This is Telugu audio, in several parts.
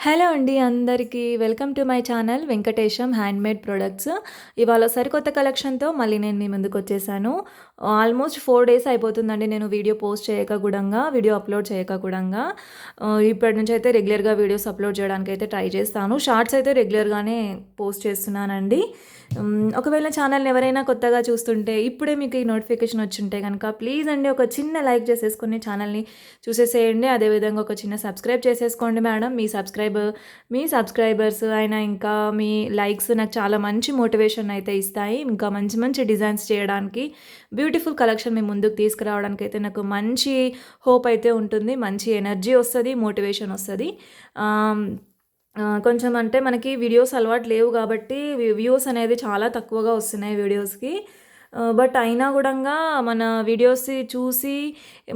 హలో అండి అందరికీ welcome to my channel Venkatesham handmade products. ఇవాళ సరికొత్త కలెక్షన్తో మళ్ళీ నేను మీ ముందుకు వచ్చేసాను. ఆల్మోస్ట్ 4 డేస్ అయిపోతుందండి నేను వీడియో పోస్ట్ చేయక కూడంగా, వీడియో అప్లోడ్ చేయక కూడంగా. ఇప్పటి నుంచి అయితే రెగ్యులర్గా వీడియోస్ అప్లోడ్ చేయడానికి అయితే ట్రై చేస్తాను. షార్ట్స్ అయితే రెగ్యులర్గానే పోస్ట్ చేస్తున్నానండి. ఒకవేళ ఛానల్ని ఎవరైనా కొత్తగా చూస్తుంటే ఇప్పుడే మీకు ఈ నోటిఫికేషన్ వచ్చింటే కనుక ప్లీజ్ అండి ఒక చిన్న లైక్ చేసేసుకొని ఛానల్ని చూసేసేయండి. అదేవిధంగా ఒక చిన్న సబ్స్క్రైబ్ చేసేసుకోండి మేడం. మీ సబ్స్క్రైబర్స్ అయినా ఇంకా మీ లైక్స్ నాకు చాలా మంచి మోటివేషన్ అయితే ఇస్తాయి. ఇంకా మంచి మంచి డిజైన్స్ చేయడానికి, బ్యూటిఫుల్ కలెక్షన్ మీ ముందుకు తీసుకురావడానికి అయితే నాకు మంచి హోప్ అయితే ఉంటుంది. మంచి ఎనర్జీ వస్తుంది, మోటివేషన్ వస్తుంది. కొంచెం అంటే మనకి వీడియోస్ అలవాటు లేవు కాబట్టి వ్యూస్ అనేది చాలా తక్కువగా వస్తున్నాయి వీడియోస్కి. బట్ అయినా కూడా మన వీడియోస్ చూసి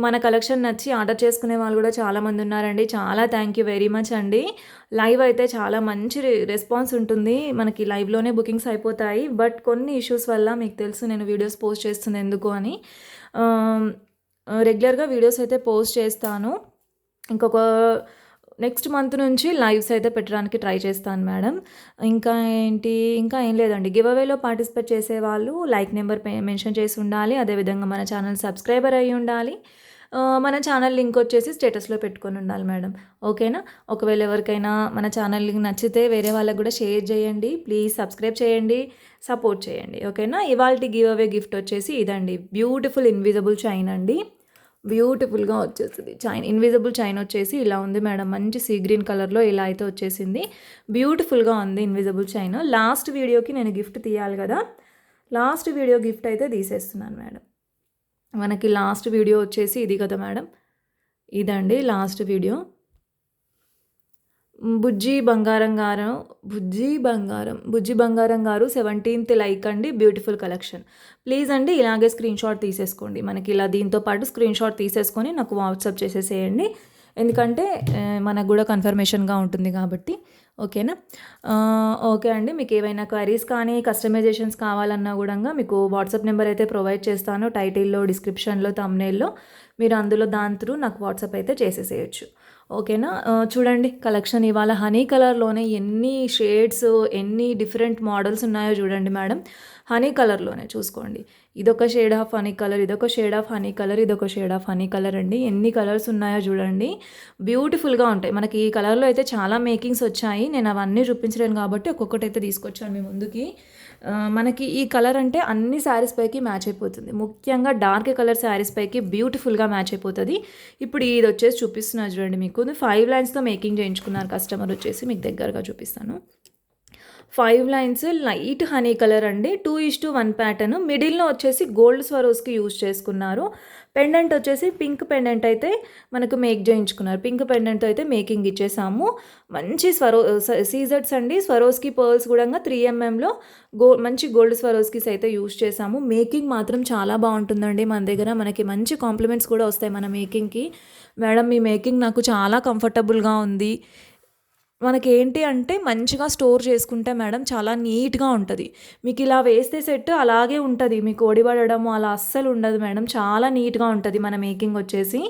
మన కలెక్షన్ నచ్చి ఆర్డర్ చేసుకునే వాళ్ళు కూడా చాలామంది ఉన్నారండి. చాలా థ్యాంక్ యూ వెరీ మచ్ అండి. లైవ్ అయితే చాలా మంచి రెస్పాన్స్ ఉంటుంది. మనకి లైవ్లోనే బుకింగ్స్ అయిపోతాయి. బట్ కొన్ని ఇష్యూస్ వల్ల మీకు తెలుసు నేను వీడియోస్ పోస్ట్ చేస్తుంది ఎందుకు అని. రెగ్యులర్గా వీడియోస్ అయితే పోస్ట్ చేస్తాను. ఇంకొక నెక్స్ట్ మంత్ నుంచి లైవ్స్ అయితే పెట్టడానికి ట్రై చేస్తాను మేడం. ఇంకా ఏం లేదండి. గివ్ అవేలో పార్టిసిపేట్ చేసేవాళ్ళు లైక్ నెంబర్ మెన్షన్ చేసి ఉండాలి. అదేవిధంగా మన ఛానల్ సబ్స్క్రైబర్ అయ్యి ఉండాలి. మన ఛానల్ లింక్ వచ్చేసి స్టేటస్లో పెట్టుకొని ఉండాలి మేడం. ఓకేనా? ఒకవేళ ఎవరికైనా మన ఛానల్ లింక్ నచ్చితే వేరే వాళ్ళకి కూడా షేర్ చేయండి. ప్లీజ్ సబ్స్క్రైబ్ చేయండి, సపోర్ట్ చేయండి. ఓకేనా? ఇవాల్టి గివ్ అవే గిఫ్ట్ వచ్చేసి ఇదండి, బ్యూటిఫుల్ ఇన్విజిబుల్ చైన్ అండి. బ్యూటిఫుల్గా వచ్చేసింది చైన్. ఇన్విజిబుల్ చైన్ వచ్చేసి ఇలా ఉంది మేడం. మంచి సీ గ్రీన్ కలర్లో ఇలా అయితే వచ్చేసింది. బ్యూటిఫుల్గా ఉంది ఇన్విజిబుల్ చైన్. లాస్ట్ వీడియోకి నేను గిఫ్ట్ తీయాలి కదా, లాస్ట్ వీడియో గిఫ్ట్ అయితే తీసేస్తున్నాను మేడం. మనకి లాస్ట్ వీడియో వచ్చేసి ఇది కదా మేడం, ఇదండి లాస్ట్ వీడియో. బుజ్జి బంగారం గారు 17th లైక్ అండి. Beautiful collection. ప్లీజ్ అండి ఇలాగే స్క్రీన్ షాట్ తీసేసుకోండి. మనకి ఇలా దీంతో పాటు స్క్రీన్ షాట్ తీసేసుకొని నాకు వాట్సాప్ చేసేసేయండి. ఎందుకంటే మనకు కూడా కన్ఫర్మేషన్గా ఉంటుంది కాబట్టి. ఓకేనా? ఓకే అండి. మీకు ఏవైనా క్వైరీస్ కానీ కస్టమైజేషన్స్ కావాలన్నా కూడా మీకు వాట్సాప్ నెంబర్ అయితే ప్రొవైడ్ చేస్తాను. టైటిల్లో, డిస్క్రిప్షన్లో, థంబ్నెయిల్లో మీరు అందులో దాని త్రూ నాకు వాట్సాప్ అయితే చేసేసేయచ్చు. ఓకేనా? చూడండి కలెక్షన్ ఇవాళ హనీ కలర్లోనే ఎన్ని షేడ్స్, ఎన్ని డిఫరెంట్ మోడల్స్ ఉన్నాయో చూడండి మేడం. హనీ కలర్లోనే చూసుకోండి. ఇదొక షేడ్ ఆఫ్ హనీ కలర్, ఇదొక షేడ్ ఆఫ్ హనీ కలర్, ఇదొక షేడ్ ఆఫ్ హనీ కలర్ అండి. ఎన్ని కలర్స్ ఉన్నాయో చూడండి. బ్యూటిఫుల్గా ఉంటాయి. మనకి ఈ కలర్లో అయితే చాలా మేకింగ్స్ వచ్చాయి. నేను అవన్నీ చూపించలేను కాబట్టి ఒక్కొక్కటి అయితే తీసుకొచ్చాను మీ ముందుకి. మనకి ఈ కలర్ అంటే అన్ని శారీస్ పైకి మ్యాచ్ అయిపోతుంది. ముఖ్యంగా డార్క్ కలర్ శారీస్ పైకి బ్యూటిఫుల్గా మ్యాచ్ అయిపోతుంది. ఇప్పుడు ఇది వచ్చేసి చూపిస్తున్నా చూడండి. మీకు 5 లైన్స్తో మేకింగ్ చేయించుకున్నారు కస్టమర్ వచ్చేసి. మీకు దగ్గరగా చూపిస్తాను. 5 లైన్స్ లైట్ హనీ కలర్ అండి. 2:1 ప్యాటర్న్. మిడిల్లో వచ్చేసి గోల్డ్ స్వరోస్కి యూజ్ చేసుకున్నారు. పెండెంట్ వచ్చేసి పింక్ పెండెంట్ అయితే మనకు మేక్ చేయించుకున్నారు. పింక్ పెండెంట్తో అయితే మేకింగ్ ఇచ్చేసాము. మంచి సీజర్స్ అండి. స్వరోస్కి పర్ల్స్ కూడా 3mmలో మంచి గోల్డ్ స్వరోస్కిస్ అయితే యూజ్ చేసాము. మేకింగ్ మాత్రం చాలా బాగుంటుందండి మన దగ్గర. మనకి మంచి కాంప్లిమెంట్స్ కూడా వస్తాయి మన మేకింగ్కి. మేడం మీ మేకింగ్ నాకు చాలా కంఫర్టబుల్గా ఉంది. మనకి ఏంటి అంటే మంచిగా స్టోర్ చేసుకుంటే మేడం చాలా నీట్గా ఉంటుంది. మీకు ఇలా వేస్తే సెట్ అలాగే ఉంటుంది. మీకు ఒడిపడము అలా అస్సలు ఉండదు మేడం. చాలా నీట్గా ఉంటుంది మన మేకింగ్ వచ్చేసి.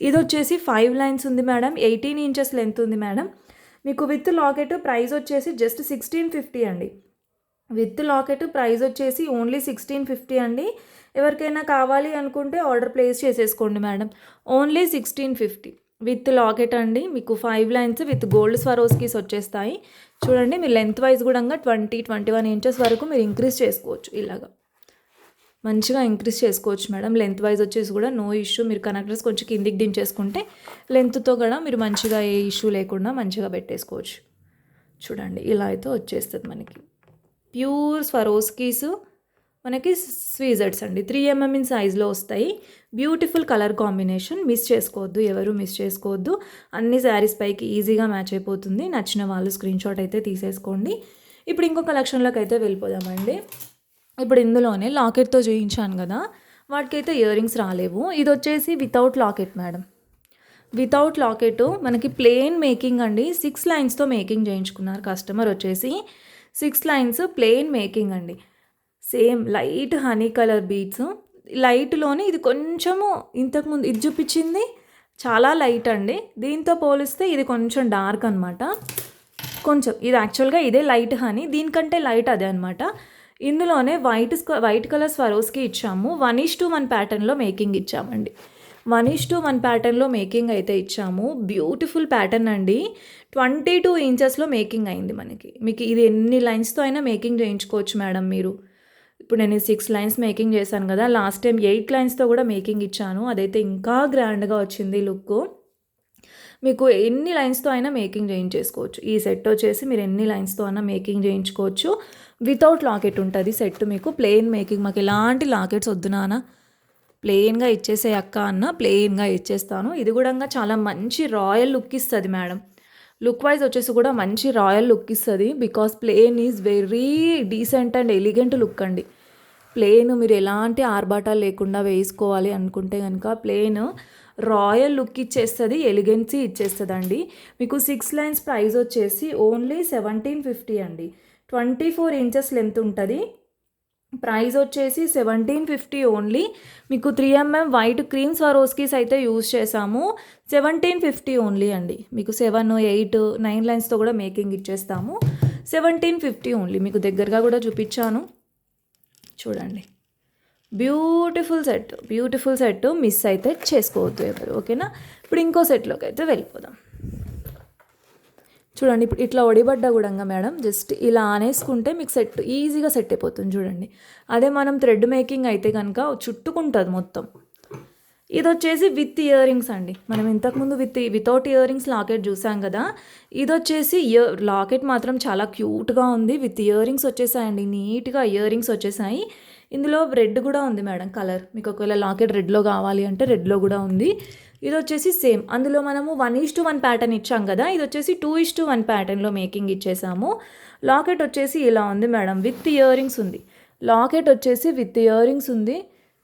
ఇది వచ్చేసి 5 లైన్స్ ఉంది మేడం. 18 ఇంచెస్ లెంత్ ఉంది మేడం. మీకు విత్ లాకెట్ ప్రైస్ వచ్చేసి జస్ట్ 1650 అండి. విత్ లాకెట్ ప్రైస్ వచ్చేసి ఓన్లీ 1650 అండి. ఎవరికైనా కావాలి అనుకుంటే ఆర్డర్ ప్లేస్ చేసేసుకోండి మేడం. ఓన్లీ 1650 విత్ లాకెట్ అండి. మీకు 5 లైన్స్ విత్ గోల్డ్ స్వరోస్కీస్ వచ్చేస్తాయి. చూడండి మీరు లెంత్ వైజ్ కూడా 20-21 ఇంచెస్ వరకు మీరు ఇంక్రీజ్ చేసుకోవచ్చు. ఇలాగా మంచిగా ఇంక్రీజ్ చేసుకోవచ్చు మేడం. లెంత్ వైజ్ వచ్చేసి కూడా నో ఇష్యూ. మీరు కనెక్టర్స్ కొంచెం కిందికి దించేసుకుంటే లెంత్తో కూడా మీరు మంచిగా ఏ ఇష్యూ లేకుండా మంచిగా పెట్టేసుకోవచ్చు. చూడండి ఇలా అయితే వచ్చేస్తుంది మనకి. ప్యూర్ స్వరోస్కీస్ మనకి స్వీజర్స్ అండి. 3mm ఇన్ సైజ్లో వస్తాయి. Beautiful colour combination. ఎవరు మిస్ చేసుకోవద్దు. అన్ని శారీస్ పైకి ఈజీగా మ్యాచ్ అయిపోతుంది. నచ్చిన వాళ్ళు స్క్రీన్ షాట్ అయితే తీసేసుకోండి. ఇప్పుడు ఇంకో కలెక్షన్లోకి అయితే వెళ్ళిపోదామండి. ఇప్పుడు ఇందులోనే లాకెట్తో చేయించాను కదా, వాటికైతే ఇయర్ రింగ్స్ రాలేవు. ఇది వచ్చేసి without locket madam. Without locket మనకి ప్లెయిన్ మేకింగ్ అండి. 6 లైన్స్తో మేకింగ్ చేయించుకున్నారు కస్టమర్ వచ్చేసి. 6 లైన్స్ ప్లెయిన్ మేకింగ్ అండి. Same light honey colour beads. లైట్లోనే ఇది కొంచెము ఇంతకుముందు ఇది చూపించింది చాలా లైట్ అండి. దీంతో పోలిస్తే ఇది కొంచెం డార్క్ అనమాట. కొంచెం ఇది యాక్చువల్గా ఇదే లైట్ హనీ, దీనికంటే లైట్ అదే అనమాట. ఇందులోనే వైట్ కలర్ స్వరోస్కి ఇచ్చాము. 1:1 ప్యాటర్న్లో మేకింగ్ ఇచ్చామండి. 1:1 ప్యాటర్న్లో మేకింగ్ అయితే ఇచ్చాము. బ్యూటిఫుల్ ప్యాటర్న్ అండి. 22 ఇంచెస్లో మేకింగ్ అయింది మనకి. మీకు ఇది ఎన్ని లైన్స్తో అయినా మేకింగ్ చేయించుకోవచ్చు మేడం మీరు. ఇప్పుడు నేను 6 లైన్స్ మేకింగ్ చేశాను కదా, లాస్ట్ టైం 8 లైన్స్తో కూడా మేకింగ్ ఇచ్చాను. అదైతే ఇంకా గ్రాండ్గా వచ్చింది లుక్. మీకు ఎన్ని లైన్స్తో అయినా మేకింగ్ చేయించేసుకోవచ్చు. ఈ సెట్ వచ్చేసి మీరు ఎన్ని లైన్స్తో అయినా మేకింగ్ చేయించుకోవచ్చు. వితౌట్ లాకెట్ ఉంటుంది సెట్. మీకు ప్లెయిన్ మేకింగ్, మాకు ఎలాంటి లాకెట్స్ వద్దు నాన్న, ప్లెయిన్గా ఇచ్చేసే అక్క అన్న, ప్లెయిన్గా ఇచ్చేస్తాను. ఇది కూడా చాలా మంచి రాయల్ లుక్ ఇస్తుంది మేడం. లుక్ వైజ్ వచ్చేసి కూడా మంచి రాయల్ లుక్ ఇస్తుంది. Because plain is very decent and elegant look అండి. ప్లెయిన్ మీరు ఎలాంటి ఆర్భాటాలు లేకుండా వేసుకోవాలి అనుకుంటే కనుక ప్లెయిన్ రాయల్ లుక్ ఇచ్చేస్తుంది, ఎలిగెన్సీ ఇచ్చేస్తుంది అండి. మీకు 6 లైన్స్ ప్రైస్ వచ్చేసి ఓన్లీ 1750 అండి. 24 ఇంచెస్ లెంత్ ఉంటుంది. ప్రైస్ వచ్చేసి 1750 ఓన్లీ. మీకు 3mm వైట్ క్రీమ్ స్వరోస్కీస్ అయితే యూజ్ చేసాము. 1750 ఓన్లీ అండి. మీకు 7, 8, 9 లైన్స్తో కూడా మేకింగ్ ఇచ్చేస్తాము. 1750 ఓన్లీ. మీకు దగ్గరగా కూడా చూపించాను చూడండి. బ్యూటిఫుల్ సెట్ మిస్ అయితే చేసుకోవద్దు ఎవరు, ఓకేనా. ఇప్పుడు ఇంకో సెట్లోకి అయితే వెళ్ళిపోదాం. చూడండి, ఇప్పుడు ఇట్లా ఒడిబడ్డ కూడా మేడం జస్ట్ ఇలా ఆనేసుకుంటే మీకు సెట్ ఈజీగా సెట్ అయిపోతుంది చూడండి. అదే మనం థ్రెడ్ మేకింగ్ అయితే కనుక చుట్టుకుంటుంది మొత్తం. ఇది వచ్చేసి విత్ ఇయర్ రింగ్స్ అండి. మనం ఇంతకుముందు వితౌట్ ఇయర్ రింగ్స్ లాకెట్ చూసాం కదా, ఇది వచ్చేసి లాకెట్ మాత్రం చాలా క్యూట్గా ఉంది. విత్ ఇయర్ రింగ్స్ వచ్చేసాయండి, నీట్గా ఇయర్ రింగ్స్ వచ్చేసాయి. ఇందులో రెడ్ కూడా ఉంది మేడం కలర్. మీకు ఒకవేళ లాకెట్ రెడ్లో కావాలి అంటే రెడ్లో కూడా ఉంది. ఇది వచ్చేసి సేమ్, అందులో మనము 1:1 ప్యాటర్న్ ఇచ్చాం కదా, ఇది వచ్చేసి 2:1 ప్యాటర్న్లో మేకింగ్ ఇచ్చేసాము. లాకెట్ వచ్చేసి ఇలా ఉంది మేడం, విత్ ఇయర్ రింగ్స్ ఉంది. లాకెట్ వచ్చేసి విత్ ఇయర్ రింగ్స్ ఉంది.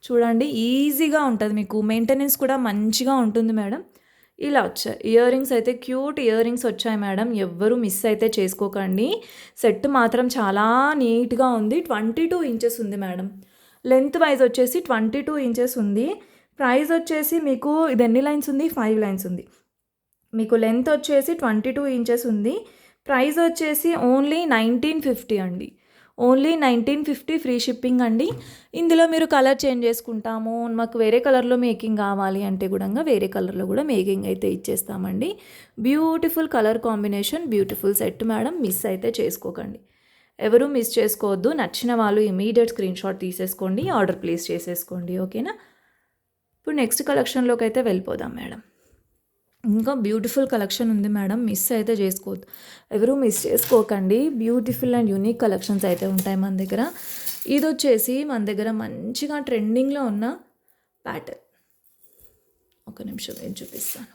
చూడండి, ఈజీగా ఉంటుంది, మీకు మెయింటెనెన్స్ కూడా మంచిగా ఉంటుంది మేడం. ఇలా వచ్చాయి ఇయర్ రింగ్స్ అయితే, క్యూట్ ఇయర్ రింగ్స్ వచ్చాయి మేడం. ఎవ్వరూ మిస్ అయితే చేసుకోకండి. సెట్ మాత్రం చాలా నీట్గా ఉంది. 22 ఇంచెస్ ఉంది మేడం. లెంత్ వైజ్ వచ్చేసి 22 ఇంచెస్ ఉంది. ప్రైస్ వచ్చేసి మీకు ఇది ఎన్ని లైన్స్ ఉంది, 5 లైన్స్ ఉంది. మీకు లెంత్ వచ్చేసి 22 ఇంచెస్ ఉంది. ప్రైస్ వచ్చేసి ఓన్లీ 1950 అండి. ఓన్లీ 1950 ఫ్రీ షిప్పింగ్ అండి. ఇందులో మీరు కలర్ చేంజ్ చేసుకుంటాము, మాకు వేరే కలర్లో మేకింగ్ కావాలి అంటే కూడా వేరే కలర్లో కూడా మేకింగ్ అయితే ఇచ్చేస్తామండి. Beautiful colour combination, beautiful set madam. Miss అయితే చేసుకోకండి, ఎవరు మిస్ చేసుకోవద్దు. నచ్చిన వాళ్ళు ఇమీడియట్ స్క్రీన్ షాట్ తీసేసుకోండి, ఆర్డర్ ప్లేస్ చేసేసుకోండి, ఓకేనా. ఇప్పుడు నెక్స్ట్ కలెక్షన్లోకి అయితే వెళ్ళిపోదాం మేడం. ఇంకా బ్యూటిఫుల్ కలెక్షన్ ఉంది మేడం, మిస్ అయితే చేసుకోవద్దు, ఎవరు మిస్ చేసుకోకండి. బ్యూటిఫుల్ అండ్ యూనిక్ కలెక్షన్స్ అయితే ఉంటాయి మన దగ్గర. ఇది వచ్చేసి మన దగ్గర మంచిగా ట్రెండింగ్లో ఉన్న ప్యాటర్న్. ఒక నిమిషం నేను చూపిస్తాను.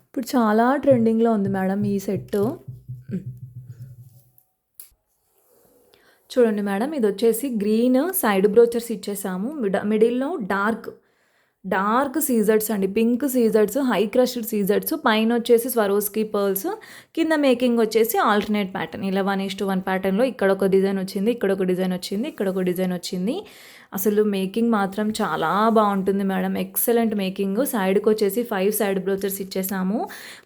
ఇప్పుడు చాలా ట్రెండింగ్లో ఉంది మేడం ఈ సెట్. చూడండి మేడం, ఇది వచ్చేసి గ్రీన్ సైడ్ బ్రోచర్స్ ఇచ్చేసాము. మిడిల్లో డార్క్ సీజర్స్ అండి, పింక్ సీజర్స్, హై క్రష్డ్ సీజర్స్. పైన వచ్చేసి స్వరోస్కి పర్ల్స్, కింద మేకింగ్ వచ్చేసి ఆల్టర్నేట్ ప్యాటర్న్. ఇలా 1:1 ప్యాటర్న్లో ఇక్కడ ఒక డిజైన్ వచ్చింది, ఇక్కడ ఒక డిజైన్ వచ్చింది, ఇక్కడ ఒక డిజైన్ వచ్చింది. అసలు మేకింగ్ మాత్రం చాలా బాగుంటుంది మేడం, ఎక్సలెంట్ మేకింగ్. సైడ్కి వచ్చేసి 5 సైడ్ బ్రోచర్స్ ఇచ్చేసాము.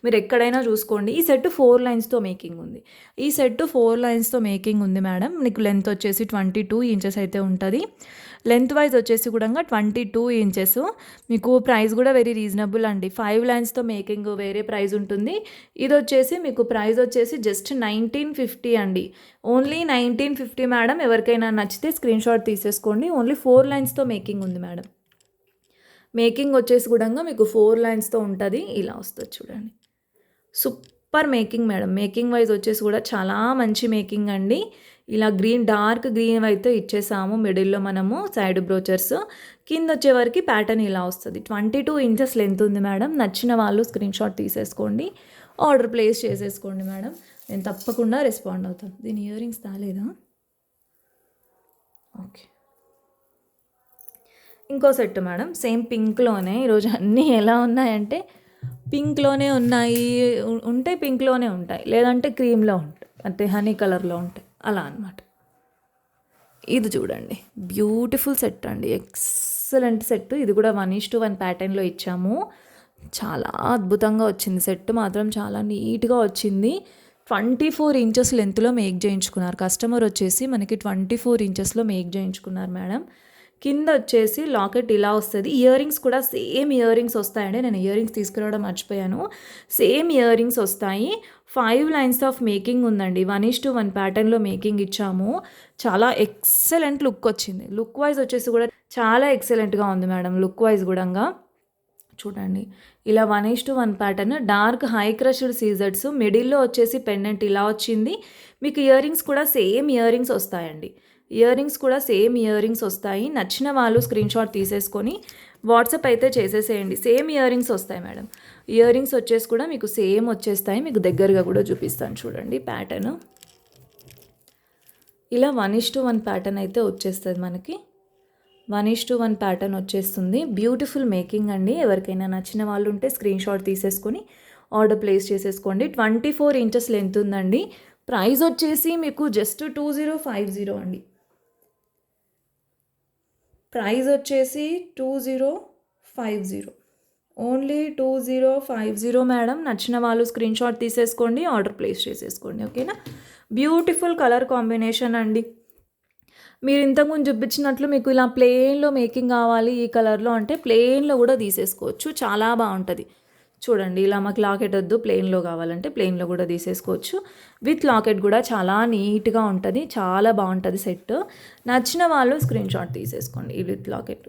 మీరు ఎక్కడైనా చూసుకోండి. ఈ సెట్ 4 లైన్స్తో మేకింగ్ ఉంది. ఈ సెట్ 4 లైన్స్తో మేకింగ్ ఉంది మేడం. నీకు లెంత్ వచ్చేసి 22 ఇంచెస్ అయితే ఉంటుంది. లెంత్ వైజ్ వచ్చేసి కూడా 22 ఇంచెస్. మీకు ప్రైస్ కూడా వెరీ రీజనబుల్ అండి. 5 లైన్స్తో మేకింగ్ వేరే ప్రైస్ ఉంటుంది. ఇది వచ్చేసి మీకు ప్రైస్ వచ్చేసి జస్ట్ 1950 అండి. Only 1950 madam. ఎవరికైనా నచ్చితే స్క్రీన్ షాట్ తీసేసుకోండి. ఓన్లీ 4 లైన్స్తో మేకింగ్ ఉంది మేడం. మేకింగ్ వచ్చేసి కూడా మీకు 4 లైన్స్తో ఉంటుంది. ఇలా వస్తుంది చూడండి, super making madam. Making wise వచ్చేసి కూడా చాలా మంచి మేకింగ్ అండి. ఇలా డార్క్ గ్రీన్ అయితే ఇచ్చేసాము. మిడిల్లో మనము సైడ్ బ్రోచర్స్, కింద వచ్చేవరకు ప్యాటర్న్ ఇలా వస్తుంది. 22 ఇంచెస్ లెంత్ ఉంది మేడం. నచ్చిన వాళ్ళు స్క్రీన్ షాట్ తీసేసుకోండి, ఆర్డర్ ప్లేస్ చేసేసుకోండి మేడం. నేను తప్పకుండా రెస్పాండ్ అవుతాను. దీని ఇయర్ రింగ్స్ తాలేదా? ఓకే, ఇంకో సెట్ మేడం, సేమ్ పింక్లోనే. ఈరోజు అన్నీ ఎలా ఉన్నాయంటే పింక్లోనే ఉన్నాయి, ఉంటే పింక్లోనే ఉంటాయి, లేదంటే క్రీమ్లో ఉంటాయి, అంటే హనీ కలర్లో ఉంటాయి, అలా అనమాట. ఇది చూడండి, బ్యూటిఫుల్ సెట్ అండి, ఎక్సలెంట్ సెట్. ఇది కూడా 1:1 ప్యాటర్న్లో ఇచ్చాము. చాలా అద్భుతంగా వచ్చింది సెట్ మాత్రం, చాలా నీట్గా వచ్చింది. 24 ఇంచెస్ లెంత్లో మేక్ చేయించుకున్నారు కస్టమర్ వచ్చేసి, మనకి 24 ఇంచెస్లో మేక్ చేయించుకున్నారు మేడం. కింద వచ్చేసి లాకెట్ ఇలా వస్తుంది. ఇయర్ రింగ్స్ కూడా సేమ్ ఇయర్ రింగ్స్ వస్తాయండి, నేను ఇయర్ రింగ్స్ తీసుకురావడం మర్చిపోయాను. సేమ్ ఇయర్ రింగ్స్ వస్తాయి. 5 లైన్స్ ఆఫ్ మేకింగ్ ఉందండి, 1:1 ప్యాటర్న్లో మేకింగ్ ఇచ్చాము. చాలా ఎక్సలెంట్ లుక్ వచ్చింది. లుక్ వైజ్ వచ్చేసి కూడా చాలా ఎక్సలెంట్గా ఉంది మేడం, లుక్ వైజ్ కూడా. చూడండి, ఇలా 1:1 ప్యాటర్న్, డార్క్ హై క్రష్డ్ సీజర్స్, మిడిల్లో వచ్చేసి పెండెంట్ ఇలా వచ్చింది. మీకు ఇయర్ రింగ్స్ కూడా సేమ్ ఇయర్ రింగ్స్ వస్తాయండి, ఇయర్ రింగ్స్ కూడా సేమ్ ఇయర్ రింగ్స్ వస్తాయి. నచ్చిన వాళ్ళు స్క్రీన్ షాట్ తీసేసుకొని వాట్సాప్ అయితే చేసేసేయండి. సేమ్ ఇయర్ రింగ్స్ వస్తాయి మేడం, ఇయర్ రింగ్స్ వచ్చేసి కూడా మీకు సేమ్ వచ్చేస్తాయి. మీకు దగ్గరగా కూడా చూపిస్తాను చూడండి ప్యాటర్న్. ఇలా 1:1 ప్యాటర్న్ అయితే వచ్చేస్తుంది మనకి, 1:1 ప్యాటర్న్ వచ్చేస్తుంది. బ్యూటిఫుల్ మేకింగ్ అండి. ఎవరికైనా నచ్చిన వాళ్ళు ఉంటే స్క్రీన్ షాట్ తీసేసుకొని ఆర్డర్ ప్లేస్ చేసేసుకోండి. 24 ఇంచెస్ లెంత్ ఉందండి. ప్రైస్ వచ్చేసి మీకు జస్ట్ 2050 అండి. ప్రైస్ వచ్చేసి 2050, ఓన్లీ 2050 మేడం. నచ్చిన వాళ్ళు స్క్రీన్ షాట్ తీసేసుకోండి, ఆర్డర్ ప్లేస్ చేసేసుకోండి. ఓకేనా, బ్యూటిఫుల్ కలర్ కాంబినేషన్ అండి. మీరు ఇంతకుముందు చూపించినట్లు మీకు ఇలా ప్లెయిన్లో మేకింగ్ కావాలి ఈ కలర్లో అంటే ప్లెయిన్లో కూడా తీసేసుకోవచ్చు, చాలా బాగుంటుంది. చూడండి, ఇలా మాకు లాకెట్ వద్దు, ప్లెయిన్లో కావాలంటే ప్లెయిన్లో కూడా తీసేసుకోవచ్చు. విత్ లాకెట్ కూడా చాలా నీట్గా ఉంటుంది, చాలా బాగుంటుంది సెట్. నచ్చిన వాళ్ళు స్క్రీన్ షాట్ తీసేసుకోండి. ఈ విత్ లాకెట్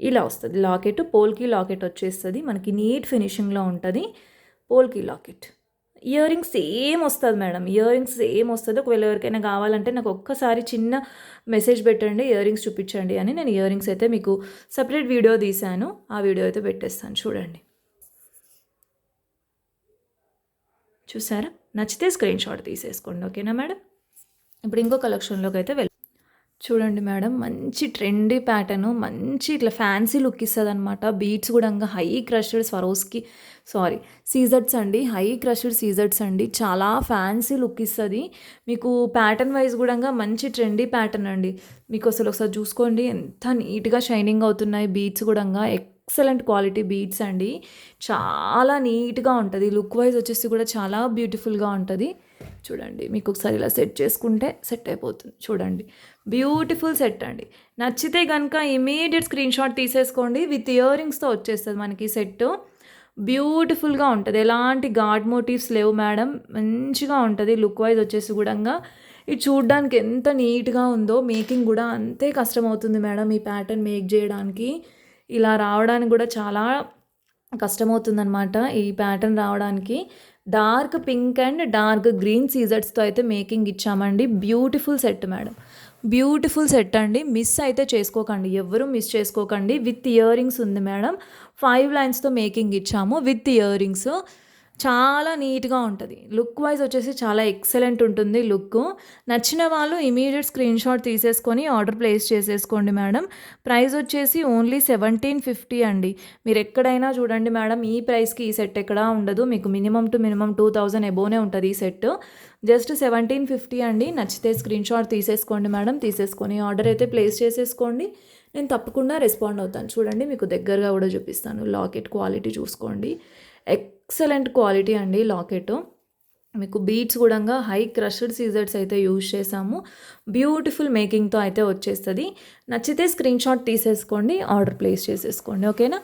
ఇలా వస్తుంది. లాకెట్ పోల్కి లాకెట్ వచ్చేస్తుంది మనకి, నీట్ ఫినిషింగ్లో ఉంటుంది. పోల్కి లాకెట్, ఇయర్ రింగ్స్ సేమ్ వస్తుంది మేడం, ఇయర్ రింగ్స్ సేమ్ వస్తుంది. ఒకవేళ ఎవరికైనా కావాలంటే నాకు ఒక్కసారి చిన్న మెసేజ్ పెట్టండి, ఇయర్ రింగ్స్ చూపించండి అని. నేను ఇయర్ రింగ్స్ అయితే మీకు సపరేట్ వీడియో తీశాను, ఆ వీడియో అయితే పెట్టేస్తాను చూడండి. చూసారా, నచ్చితే స్క్రీన్ షాట్ తీసేసుకోండి. ఓకేనా మేడం. ఇప్పుడు ఇంకో కలెక్షన్లోకి అయితే చూడండి మేడం, మంచి ట్రెండీ ప్యాటర్ను, మంచి ఇట్లా ఫ్యాన్సీ లుక్ ఇస్తుంది అనమాట. బీట్స్ కూడా హై క్రష్డ్ సీజర్స్ అండి, హై క్రష్డ్ సీజర్స్ అండి. చాలా ఫ్యాన్సీ లుక్ ఇస్తుంది మీకు. ప్యాటర్న్ వైజ్ కూడా మంచి ట్రెండీ ప్యాటర్న్ అండి. మీకు అసలు ఒకసారి చూసుకోండి ఎంత నీట్గా షైనింగ్ అవుతున్నాయి. బీట్స్ కూడా ఎక్సలెంట్ క్వాలిటీ బీట్స్ అండి, చాలా నీట్గా ఉంటుంది. లుక్ వైజ్ వచ్చేసి కూడా చాలా బ్యూటిఫుల్గా ఉంటుంది. చూడండి, మీకు ఒకసారి ఇలా సెట్ చేసుకుంటే సెట్ అయిపోతుంది. చూడండి, బ్యూటిఫుల్ సెట్ అండి. నచ్చితే కనుక ఇమీడియట్ స్క్రీన్ షాట్ తీసేసుకోండి. విత్ ఇయర్ రింగ్స్తో వచ్చేస్తుంది మనకి సెట్. బ్యూటిఫుల్గా ఉంటుంది, ఎలాంటి గాడ్ మోటివ్స్ లేవు మేడం, మంచిగా ఉంటుంది. లుక్ వైజ్ వచ్చేసి కూడా ఇది చూడడానికి ఎంత నీట్గా ఉందో, మేకింగ్ కూడా అంతే కష్టమవుతుంది మేడం ఈ ప్యాటర్న్ మేక్ చేయడానికి. ఇలా రావడానికి కూడా చాలా కష్టమవుతుందన్నమాట ఈ ప్యాటర్న్ రావడానికి. Dark pink and dark green సీజర్స్తో అయితే మేకింగ్ ఇచ్చామండి. Beautiful set madam, beautiful set అండి. మిస్ అయితే చేసుకోకండి, ఎవరు మిస్ చేసుకోకండి. విత్ ఇయర్ రింగ్స్ ఉంది మేడం, 5 లైన్స్తో మేకింగ్ ఇచ్చాము విత్ ఇయర్ రింగ్స్. చాలా నీట్గా ఉంటుంది. లుక్ వైజ్ వచ్చేసి చాలా ఎక్సలెంట్ ఉంటుంది లుక్. నచ్చిన వాళ్ళు ఇమీడియట్ స్క్రీన్ షాట్ తీసేసుకొని ఆర్డర్ ప్లేస్ చేసేసుకోండి మేడం. ప్రైస్ వచ్చేసి ఓన్లీ 1750 అండి. మీరు ఎక్కడైనా చూడండి మేడం, ఈ ప్రైస్కి ఈ సెట్ ఎక్కడా ఉండదు. మీకు మినిమం 2000 ఎబోనే ఉంటుంది ఈ సెట్. జస్ట్ 1750 అండి. నచ్చితే స్క్రీన్ షాట్ తీసేసుకోండి మేడం, తీసేసుకొని ఆర్డర్ అయితే ప్లేస్ చేసేసుకోండి. నేను తప్పకుండా రెస్పాండ్ అవుతాను. చూడండి, మీకు దగ్గరగా కూడా చూపిస్తాను. లాకెట్ క్వాలిటీ చూసుకోండి, ఎక్సలెంట్ క్వాలిటీ అండి లాకెట్. మీకు బీట్స్ కూడా హై క్రష్డ్ సీజర్స్ అయితే యూజ్ చేసాము. బ్యూటిఫుల్ మేకింగ్తో అయితే వచ్చేస్తుంది. నచ్చితే స్క్రీన్ షాట్ తీసేసుకోండి, ఆర్డర్ ప్లేస్ చేసేసుకోండి. ఓకేనా.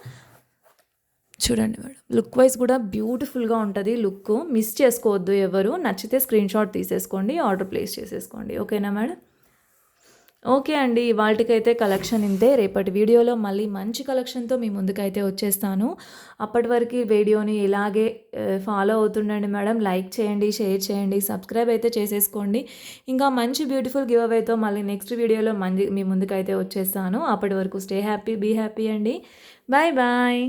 చూడండి మేడం, లుక్ వైజ్ కూడా బ్యూటిఫుల్గా ఉంటుంది. లుక్ మిస్ చేసుకోవద్దు ఎవరు. నచ్చితే స్క్రీన్ షాట్ తీసేసుకోండి, ఆర్డర్ ప్లేస్ చేసేసుకోండి. ఓకేనా మేడం. ఓకే అండి, ఇవాళకైతే కలెక్షన్ ఇంతే. రేపటి వీడియోలో మళ్ళీ మంచి కలెక్షన్తో మీ ముందుకైతే వచ్చేస్తాను. అప్పటి వరకు వీడియోని ఇలాగే ఫాలో అవుతుండండి మేడం. లైక్ చేయండి, షేర్ చేయండి, సబ్స్క్రైబ్ అయితే చేసేసుకోండి. ఇంకా మంచి బ్యూటిఫుల్ గివ్ అవేతో మళ్ళీ నెక్స్ట్ వీడియోలో మీ ముందుకైతే వచ్చేస్తాను. అప్పటి వరకు స్టే హ్యాపీ, బీ హ్యాపీ అండి. Bye bye.